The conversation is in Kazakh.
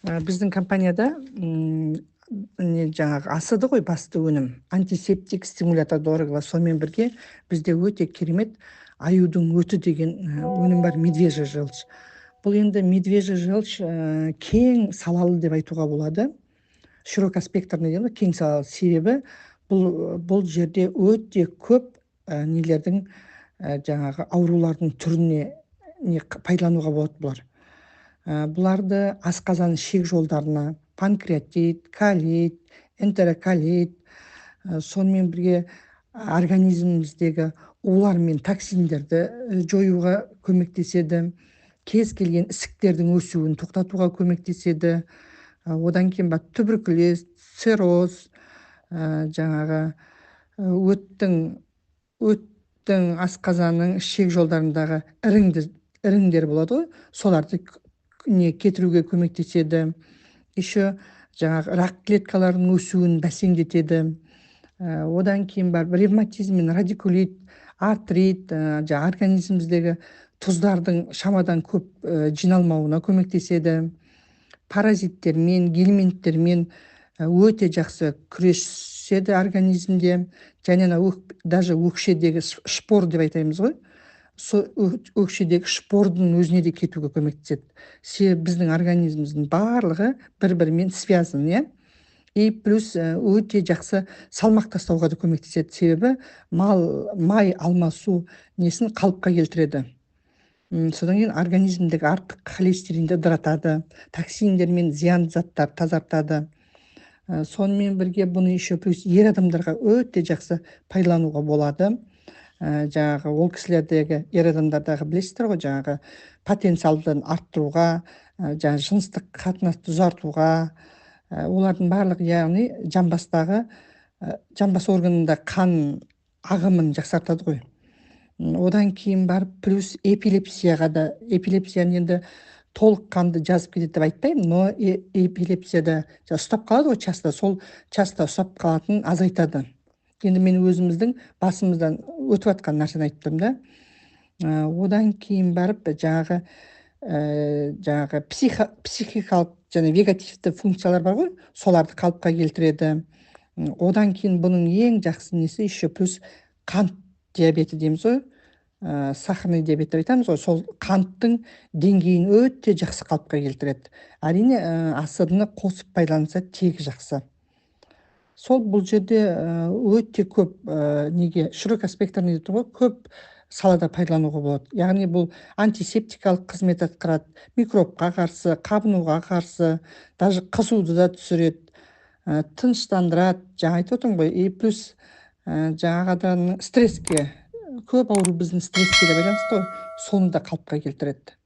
Біздің компанияда жаңағы асыды ғой басты өнім. Антисептик, стимулятор дорого. Сонымен бірге бізде өте керемет аюдың өті деген өнім бар, медвежий желчь. Бұл енді медвежий желчь кең салалы деп айтуға болады. Широкоспектрный дейді, кең салалы. Себебі бұл жерде өте көп нелердің жаңағы аурулардың түріне пайдалануға болады бұлар. Бұларды асқазан ішек жолдарына, панкреатит, колит, энтероколит, сонымен бірге организміміздегі улар мен токсиндерді жоюға көмектеседі, кез келген ісіктердің өсуін тоқтатуға көмектеседі. Одан кейін туберкулез, цирроз, жаңағы өттің асқазанның ішек жолдарындағы іріңдер болады ғой, соларды кетіруге көмектеседі. Еще жаңағы рак клеткаларының өсуін бәсеңдетеді. Одан кейін ревматизм мен радикулит, артрит, организміміздегі тұздардың шамадан көп жиналмауына көмектеседі. Паразиттермен, гельминттермен өте жақсы күреседі организмде. Және даже өкшедегі шпор деп айтаймыз ғой, өкшедегі шпордың өзіне де кетуге көмектеседі. Себебі біздің организміміздің барлығы бір-бірімен связан, и плюс өте жақсы салмақ тастауға да көмектеседі. Себебі май алмасу несін қалыпқа келтіреді. Содан кейін организмдегі артық холестеринді ыдыратады, токсиндер мен зиян заттар тазартады. Сонымен бірге бұны еще плюс ер адамдарға өте жақсы пайдалануға болады. Жаңағы ол кісілердегі, ер адамдардағы білесіздер ғой, жаңағы потенциалдын арттыруға, жаңағы жыныстық қатынасты ұзартуға, олардың барлық, яғни жамбас органында қан ағымын жақсартады ғой. Одан кейін плюс эпилепсияға да, эпилепсияны енді толық қанды жазып кетеді деп айтпаймын, но эпилепсияда ұстап қалады ғой часто, сол часто ұстап қалатын азайтады. Енді мен өзіміздің басымыздан өтіп жатқан нәрсені айттым да. Одан кейін жаңағы психикалық және вегетативті функциялар бар ғой, соларды қалыпқа келтіреді. Одан кейін бұның ең жақсы несі еще плюс қант диабеті дейміз ғой, сахарный диабет деп айтамыз ғой, сол қанттың деңгейін өте жақсы қалыпқа келтіреді. Әрине асырны қосып пайдаланса тегі жақсы. Сол бұл жерде өте көп широкоспектрный дейді ғой, көп салада пайдалануға болады. Яғни бұл антисептикалық қызмет атқарады, микробқа қарсы, қабынуға қарсы, даже қызуды да түсіреді, тыныштандырады, жаңа айтып отырмын ғой, и плюс жаңағы адамның стресске, көп ауру біздің стресске де байланысты ғой, соны да қалыпқа келтіреді.